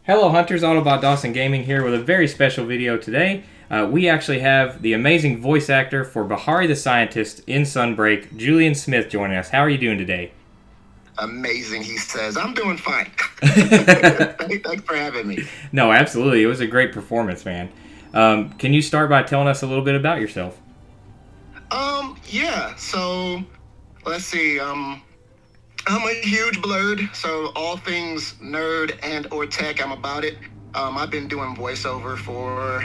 Hello Hunters, Autobot Dawson Gaming here with a very special video today. We actually have the amazing voice actor for Bahari the Scientist in Sunbreak, Julian Smith, joining us. How are you doing today? Amazing, he says. I'm doing fine. Thanks for having me. No, absolutely. It was a great performance, man. Can you start by telling us a little bit about yourself? Yeah, so let's see. I'm a huge blurred, so all things nerd and or tech, I'm about it. I've been doing voiceover for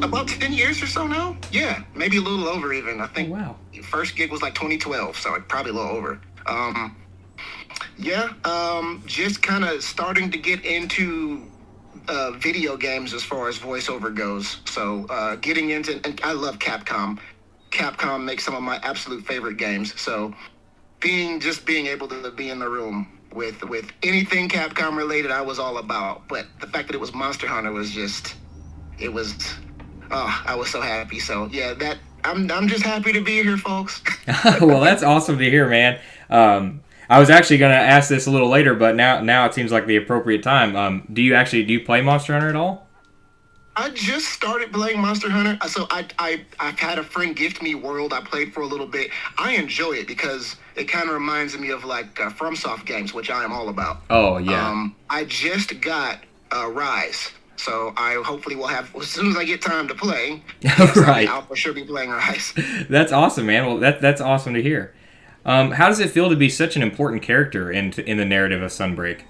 about 10 years or so now. Yeah, maybe a little over even. I think wow. First gig was like 2012, so probably a little over. Just kind of starting to get into video games as far as voiceover goes. So getting into, and I love Capcom. Capcom makes some of my absolute favorite games. So being able to be in the room with anything Capcom related, I was all about. But the fact that it was Monster Hunter was just, I was so happy. So yeah, I'm just happy to be here, folks. Well, that's awesome to hear, man. I was actually going to ask this a little later, but now it seems like the appropriate time. Do you play Monster Hunter at all? I just started playing Monster Hunter, so I've had a friend gift me World. I played for a little bit. I enjoy it because it kind of reminds me of like FromSoft games, which I am all about. Oh yeah. I just got Rise, so I hopefully will have as soon as I get time to play. Right. I'll for sure be playing Rise. That's awesome, man. Well, that's awesome to hear. How does it feel to be such an important character in the narrative of Sunbreak?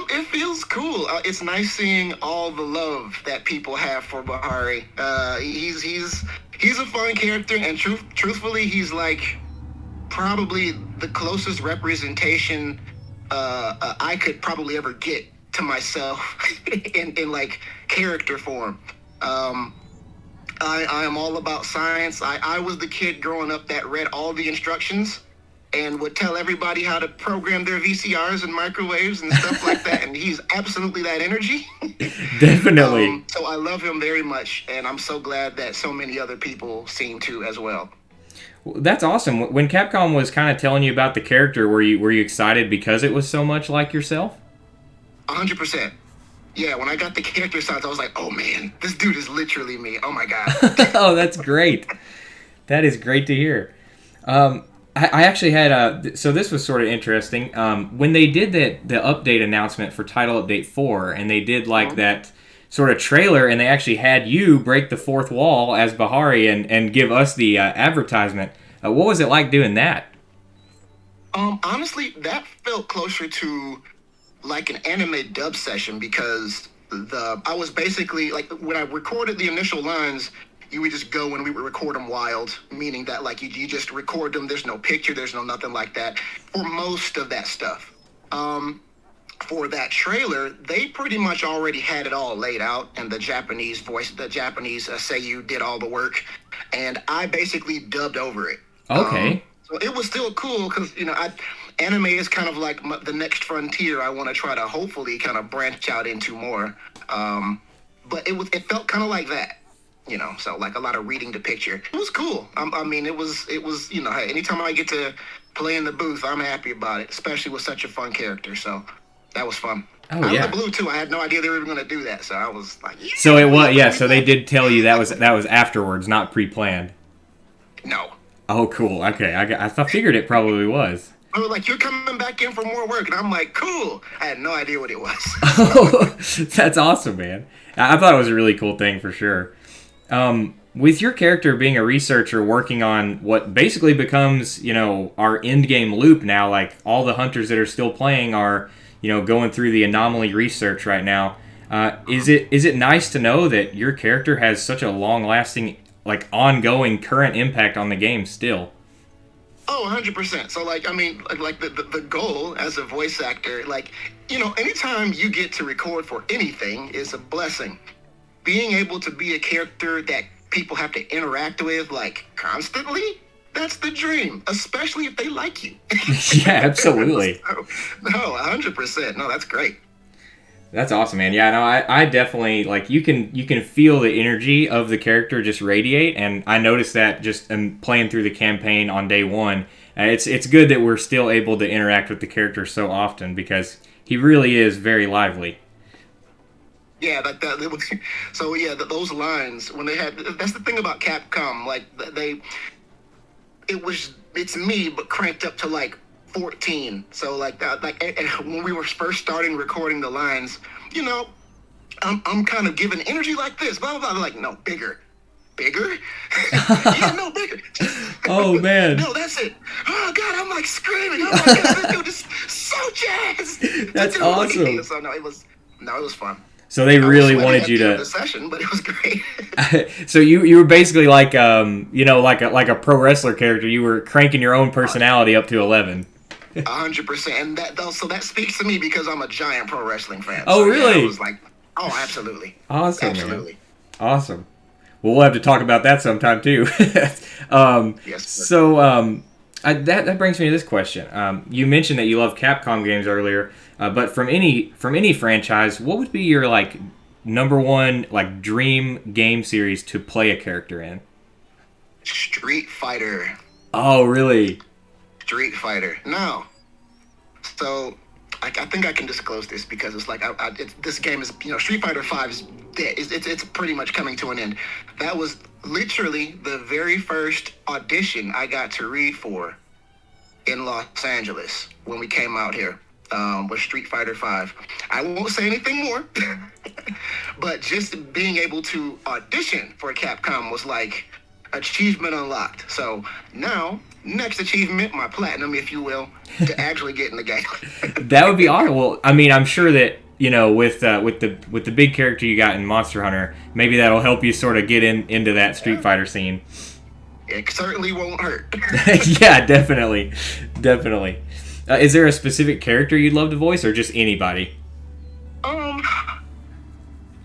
It feels cool. It's nice seeing all the love that people have for Bahari. He's a fun character, and truthfully, he's like probably the closest representation I could probably ever get to myself in like character form. I am all about science. I was the kid growing up that read all the instructions and would tell everybody how to program their VCRs and microwaves and stuff like that. And he's absolutely that energy. Definitely. So I love him very much, and I'm so glad that so many other people seem to as well. That's awesome. When Capcom was kind of telling you about the character, were you excited because it was so much like yourself? 100%. Yeah, when I got the character size, I was like, oh man, this dude is literally me. Oh my God. Oh, that's great. That is great to hear. I actually had so this was sort of interesting. When they did the update announcement for Title Update 4, and they did like that sort of trailer, and they actually had you break the fourth wall as Bahari and give us the advertisement. What was it like doing that? Honestly, that felt closer to like an anime dub session because I was basically like when I recorded the initial lines, you would just go and we would record them wild, meaning that like you just record them. There's no picture, there's no nothing like that for most of that stuff. For that trailer, they pretty much already had it all laid out, and the Japanese Seiyu did all the work, and I basically dubbed over it. Okay. So it was still cool because anime is kind of like the next frontier. I want to try to hopefully kind of branch out into more. But it felt kind of like that. So like a lot of reading the picture. It was cool. I mean, it was, hey, anytime I get to play in the booth, I'm happy about it, especially with such a fun character. So that was fun. Oh, Out yeah. of the blue, too. I had no idea they were going to do that. So I was like, yeah. So it was, yeah, so they did tell you that was afterwards, not pre-planned. No. Oh, cool. Okay, I figured it probably was. I was like, you're coming back in for more work. And I'm like, cool. I had no idea what it was. Oh, that's awesome, man. I thought it was a really cool thing for sure. With your character being a researcher working on what basically becomes, our end game loop now, like all the hunters that are still playing are, going through the anomaly research right now. Is it nice to know that your character has such a long-lasting, like ongoing current impact on the game still? Oh, 100%. So, like, I mean, like the goal as a voice actor, like, anytime you get to record for anything is a blessing. Being able to be a character that people have to interact with, like, constantly, that's the dream, especially if they like you. Yeah, absolutely. No, 100%. No, that's great. That's awesome, man. Yeah, no, I definitely, like, you can feel the energy of the character just radiate, and I noticed that just playing through the campaign on day one, It's good that we're still able to interact with the character so often because he really is very lively. Yeah, like that. So yeah, those lines when they had. That's the thing about Capcom. Like it's me, but cranked up to like 14. So like that, like when we were first starting recording the lines, you know, I'm kind of giving energy like this, blah blah blah. They're like, no, bigger. Bigger? Yeah, no, bigger. Oh man. No, that's it. Oh god, I'm like screaming. Oh my god, this dude is so jazzed. That's awesome. So it was fun. So they really wanted you to the session, but it was great. So you were basically like like a pro wrestler character. You were cranking your own personality up to 11. 100%, and that speaks to me because I'm a giant pro wrestling fan. Oh, so, really? Yeah, I was like, oh, absolutely. Awesome, absolutely. Man. Awesome. Well, we'll have to talk about that sometime too. Yes. Sir. So that brings me to this question. You mentioned that you love Capcom games earlier, but from any franchise, what would be your like number one like dream game series to play a character in? Street Fighter. Oh, really? Street Fighter. No. So I think I can disclose this because it's like this game is, Street Fighter 5 is dead. It's pretty much coming to an end. That was literally the very first audition I got to read for in Los Angeles when we came out here with Street Fighter 5. I won't say anything more, but just being able to audition for Capcom was like achievement unlocked. So now, next achievement, my platinum, if you will, to actually get in the game. That would be awesome. Well, I mean, I'm sure that with the big character you got in Monster Hunter, maybe that'll help you sort of get into that Street Fighter scene. It certainly won't hurt. Yeah, definitely. Is there a specific character you'd love to voice, or just anybody?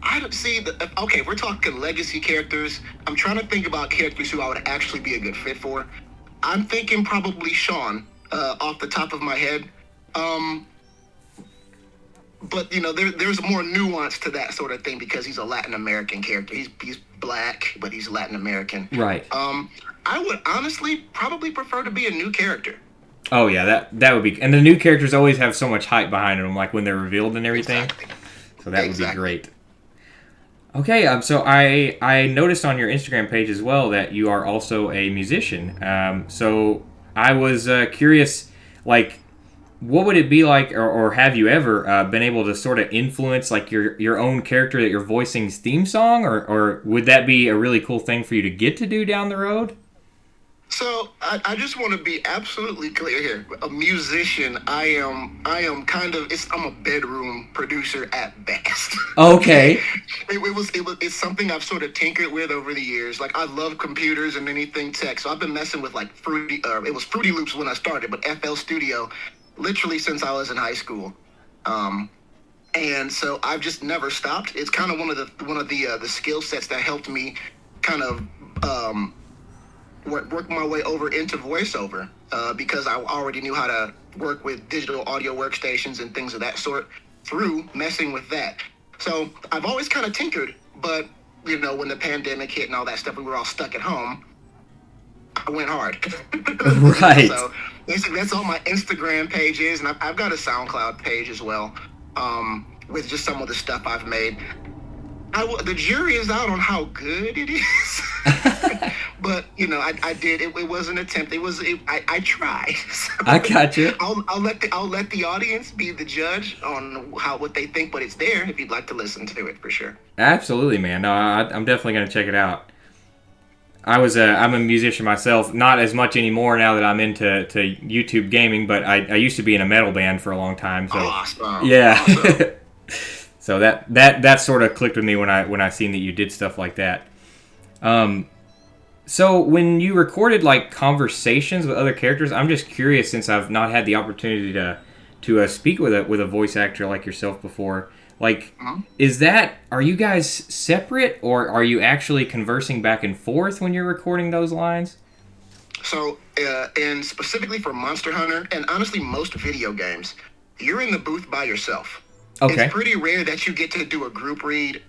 I don't see okay, if we're talking legacy characters, I'm trying to think about characters who I would actually be a good fit for. I'm thinking probably Sean, off the top of my head. But there's more nuance to that sort of thing because he's a Latin American character. He's black, but he's Latin American. Right. I would honestly probably prefer to be a new character. Oh yeah, that would be, and the new characters always have so much hype behind them, like when they're revealed and everything. Exactly. So that would be great. Okay, so I noticed on your Instagram page as well that you are also a musician. So I was curious, like, what would it be like, or have you ever been able to sort of influence like your own character that you're voicing's theme song, or would that be a really cool thing for you to get to do down the road? So I just want to be absolutely clear here. A musician, I am kind of, I'm a bedroom producer at best. Okay. It's something I've sort of tinkered with over the years. Like I love computers and anything tech. So I've been messing with like it was Fruity Loops when I started, but FL Studio literally since I was in high school. And so I've just never stopped. It's kind of one of the skill sets that helped me kind of work my way over into voiceover because I already knew how to work with digital audio workstations and things of that sort through messing with that. So I've always kind of tinkered, but when the pandemic hit and all that stuff, we were all stuck at home. I went hard. Right. So basically that's all my Instagram page is, and I've got a SoundCloud page as well with just some of the stuff I've made. The jury is out on how good it is. But, I did. It was an attempt. I tried. So I got you. I'll let the audience be the judge on what they think, but it's there if you'd like to listen to it for sure. Absolutely, man. No, I'm definitely going to check it out. I'm a musician myself, not as much anymore now that I'm into YouTube gaming, but I used to be in a metal band for a long time. So awesome. Yeah. Awesome. So that sort of clicked with me when I seen that you did stuff like that. So when you recorded like conversations with other characters, I'm just curious since I've not had the opportunity to speak with a voice actor like yourself before. Like, are you guys separate, or are you actually conversing back and forth when you're recording those lines? So, and specifically for Monster Hunter, and honestly most video games, you're in the booth by yourself. Okay. It's pretty rare that you get to do a group read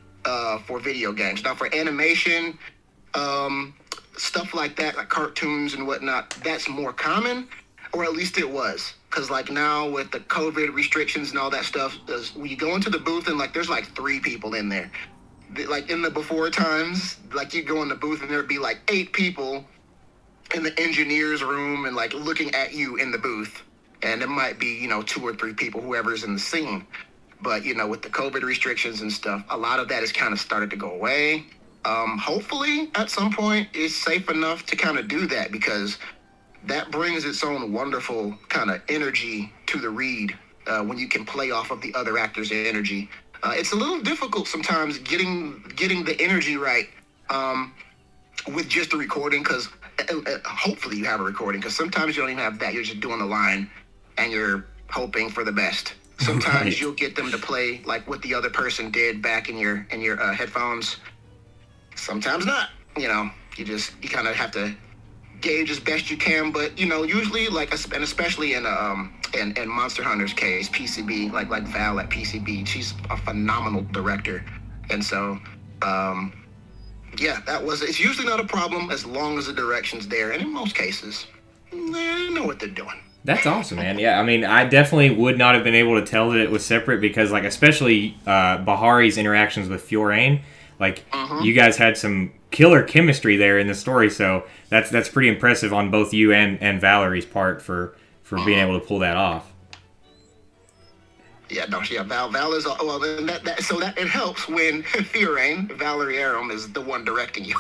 for video games. Now, for animation, stuff like that, like cartoons and whatnot, that's more common. or at least it was. Because like now with the COVID restrictions and all that stuff, when you go into the booth and like there's like 3 people in there. Like in the before times, like you go in the booth and there'd be like 8 people in the engineer's room and like looking at you in the booth. And it might be, 2 or 3 people, whoever's in the scene. But, with the COVID restrictions and stuff, a lot of that has kind of started to go away. Hopefully at some point it's safe enough to kind of do that, because that brings its own wonderful kind of energy to the read when you can play off of the other actor's energy. It's a little difficult sometimes getting the energy right with just the recording, because hopefully you have a recording, because sometimes you don't even have that. You're just doing the line and you're hoping for the best. Sometimes Right. you'll get them to play like what the other person did back in your headphones. Sometimes not. You kind of have to gauge as best you can, but usually and especially in Monster Hunter's case, PCB, like Val at PCB, she's a phenomenal director, and so it's usually not a problem as long as the direction's there, and in most cases they know what they're doing. That's awesome, man. Yeah, I mean, I definitely would not have been able to tell that it was separate, because, like, especially Bahari's interactions with Fiorane, like, you guys had some killer chemistry there in the story, so that's pretty impressive on both you and Valerie's part for being able to pull that off. Yeah, no, yeah, Val is and that it helps when Fiorane, Valerie Aram, is the one directing you.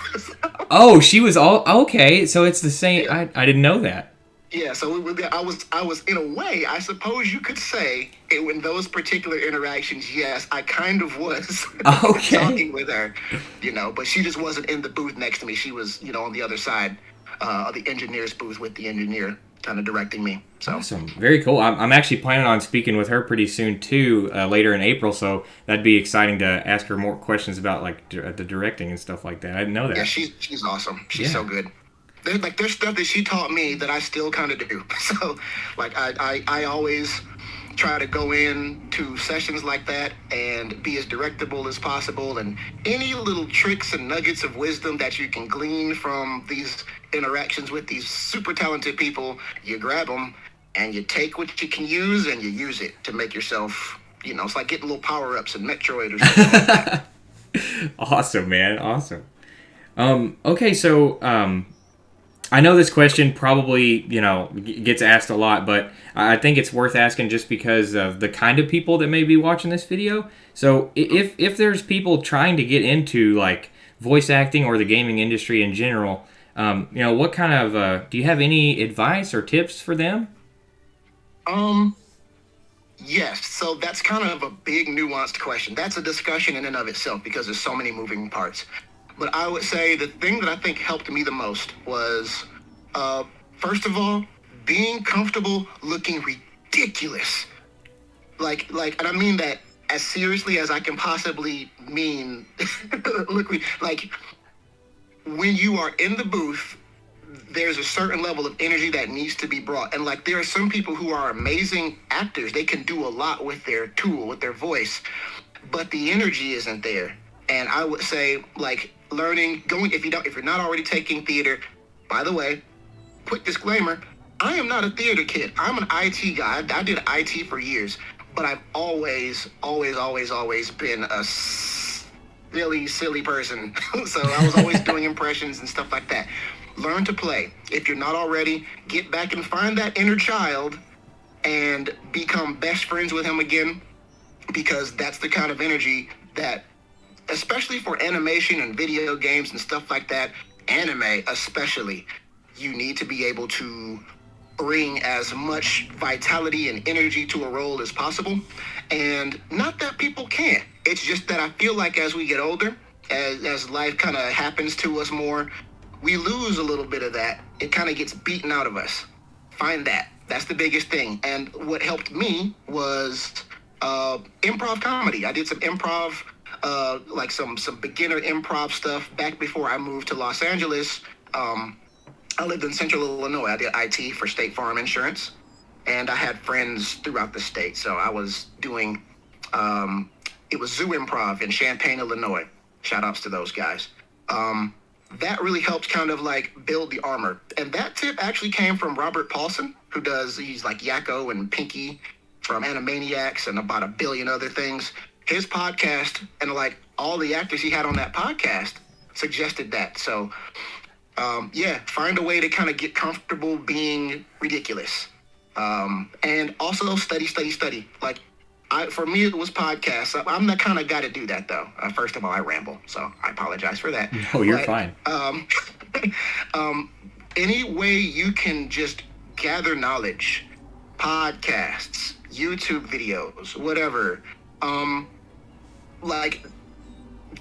Oh, she was all okay. So it's the same. Yeah. I didn't know that. Yeah, so I was in a way, I suppose you could say, in those particular interactions, yes, I kind of was Okay. talking with her, but she just wasn't in the booth next to me. She was, on the other side of the engineer's booth with the engineer kind of directing me. So. Awesome, very cool. I'm actually planning on speaking with her pretty soon too, later in April. So that'd be exciting to ask her more questions about like the directing and stuff like that. I didn't know that. Yeah, she's awesome. She's so good. There's stuff that she taught me that I still kind of do. So, like, I always try to go in to sessions like that and be as directable as possible. And any little tricks and nuggets of wisdom that you can glean from these interactions with these super talented people, you grab them and you take what you can use and you use it to make yourself, it's like getting little power-ups in Metroid or something like that. Awesome, man. Awesome. Okay, so I know this question probably, gets asked a lot, but I think it's worth asking just because of the kind of people that may be watching this video. So if there's people trying to get into like voice acting or the gaming industry in general, what kind of do you have any advice or tips for them? Yes, so that's kind of a big nuanced question. That's a discussion in and of itself because there's so many moving parts. But I would say the thing that I think helped me the most was, first of all, being comfortable looking ridiculous. Like, and I mean that as seriously as I can possibly mean. Like, when you are in the booth, there's a certain level of energy that needs to be brought. And like, there are some people who are amazing actors. They can do a lot with their tool, with their voice, but the energy isn't there. And I would say, like, if you're not already taking theater, by the way, quick disclaimer, I am not a theater kid. I'm an IT guy. I did IT for years, but I've always been a silly person. So I was always doing impressions and stuff like that. Learn to play. If you're not already, get back and find that inner child and become best friends with him again, because that's the kind of energy that, especially for animation and video games and stuff like that, anime especially, you need to be able to bring as much vitality and energy to a role as possible. And not that people can't. It's just that I feel like as we get older, as life kind of happens to us more, we lose a little bit of that. It kind of gets beaten out of us. Find that. That's the biggest thing. And what helped me was improv comedy. I did some improv, like some beginner improv stuff back before I moved to Los Angeles. I lived in Central Illinois. I did IT for State Farm Insurance, and I had friends throughout the state. So I was doing, it was Zoo Improv in Champaign, Illinois. Shout outs to those guys. that really helps kind of like build the armor. And that tip actually came from Robert Paulson, he's like Yakko and Pinky from Animaniacs and about a billion other things. His podcast and like all the actors he had on that podcast suggested that. So, find a way to kind of get comfortable being ridiculous. And also study. Like, for me, it was podcasts. I'm the kind of guy to do that, though. First of all, I ramble, so I apologize for that. Oh, you're fine. Any way you can just gather knowledge, podcasts, YouTube videos, whatever. Like,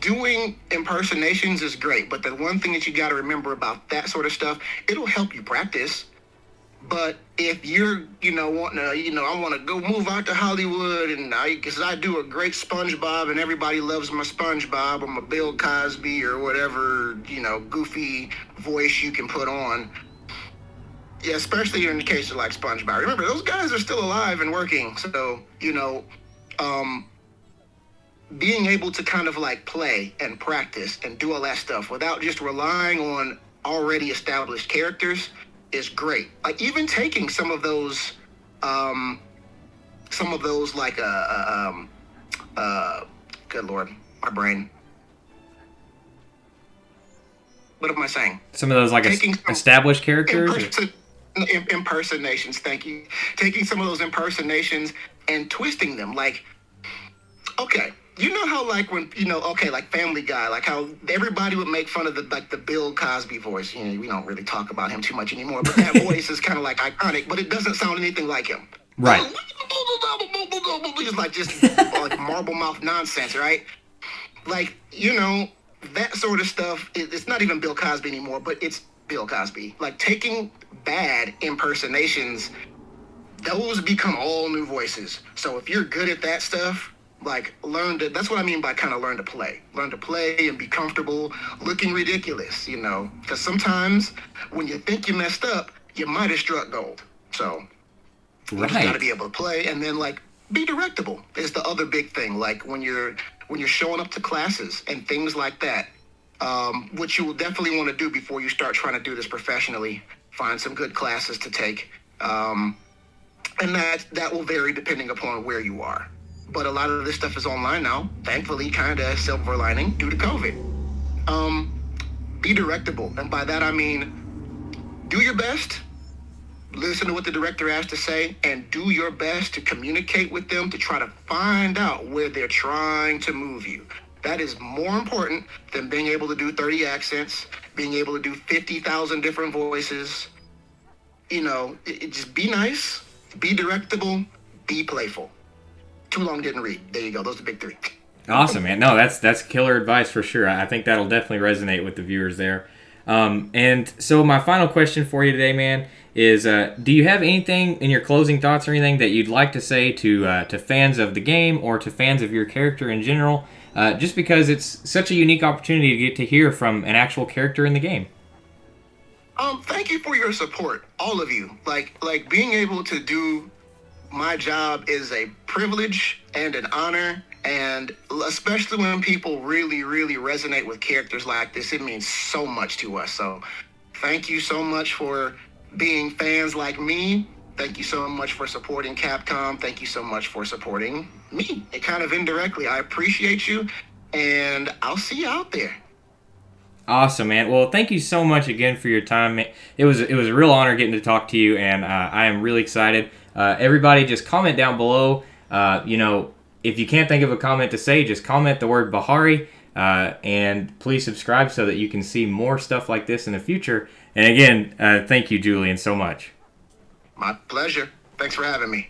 doing impersonations is great, but the one thing that you got to remember about that sort of stuff, it'll help you practice. But if you're, wanting to, I want to go move out to Hollywood and because I do a great SpongeBob and everybody loves my SpongeBob or my Bill Cosby or whatever, goofy voice you can put on. Yeah, especially in the case of like SpongeBob. Remember, those guys are still alive and working. So, being able to kind of like play and practice and do all that stuff without just relying on already established characters is great. Like even taking some of those like good Lord, my brain. What am I saying? Some of those like established characters? Impersonations, thank you. Taking some of those impersonations and twisting them. Like, okay, you know how like when, like Family Guy, like how everybody would make fun of the Bill Cosby voice. We don't really talk about him too much anymore, but that voice is kind of like iconic, but it doesn't sound anything like him. Right. It's like just like marble mouth nonsense, right? Like, that sort of stuff, it's not even Bill Cosby anymore, but it's Bill Cosby. Like taking bad impersonations, those become all new voices. So if you're good at that stuff, like that's what I mean by kind of learn to play and be comfortable looking ridiculous, because sometimes when you think you messed up, you might have struck gold. So you just got to be able to play and then like be directable is the other big thing. Like when you're showing up to classes and things like that, which you will definitely want to do before you start trying to do this professionally, find some good classes to take. And that will vary depending upon where you are. But a lot of this stuff is online now, thankfully, kind of silver lining due to COVID. Be directable. And by that, I mean, do your best, listen to what the director has to say, and do your best to communicate with them to try to find out where they're trying to move you. That is more important than being able to do 30 accents, being able to do 50,000 different voices. Just be nice, be directable, be playful. Too long didn't read. There you go. Those are the big three. Awesome, man. No, that's killer advice for sure. I think that'll definitely resonate with the viewers there. And so my final question for you today, man, is do you have anything in your closing thoughts or anything that you'd like to say to fans of the game or to fans of your character in general? Just because it's such a unique opportunity to get to hear from an actual character in the game. Thank you for your support, all of you. Like being able to do my job is a privilege and an honor, and especially when people really, really resonate with characters like this, it means so much to us. So thank you so much for being fans like me. Thank you so much for supporting Capcom. Thank you so much for supporting me. It kind of indirectly. I appreciate you, and I'll see you out there. Awesome, man. Well, thank you so much again for your time. It was a real honor getting to talk to you, and I am really excited. Everybody just comment down below. If you can't think of a comment to say, just comment the word Bahari, and please subscribe so that you can see more stuff like this in the future. And again, thank you, Julian, so much. My pleasure. Thanks for having me.